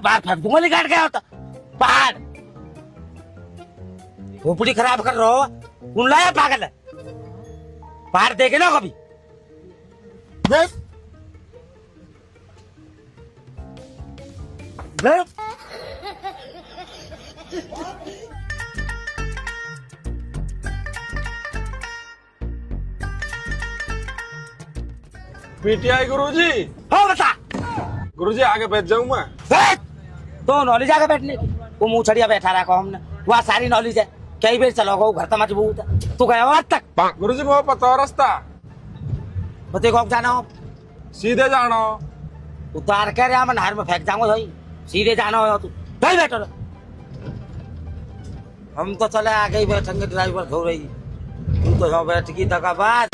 बाहर फेंक दूंगा निकाल गया होता पहाड़ खोपड़ी खराब कर रहा हो कौन लाया पागल है बाहर देखे ना कभी पीटीआई गुरुजी। हाँ बता गुरुजी आगे बैठ जाऊं मैं। बैठ तो नॉलेज आगे बैठने वो मुँह छड़िया बैठा रखा हमने वहाँ सारी नॉलेज है कई बार चलोगा घर तो मजबूत है तू गया आज तक गुरुजी मुझे पता हो रास्ता बते को जाना हो सीधे जाना हो। उतार कर मैं नहर में फेंक जाऊंगा भाई सीधे जाना हो तू नहीं बैठो रे। हम तो चले आगे ही बैठेंगे ड्राइवर धो रही तू तो यहाँ बैठ की तक बाद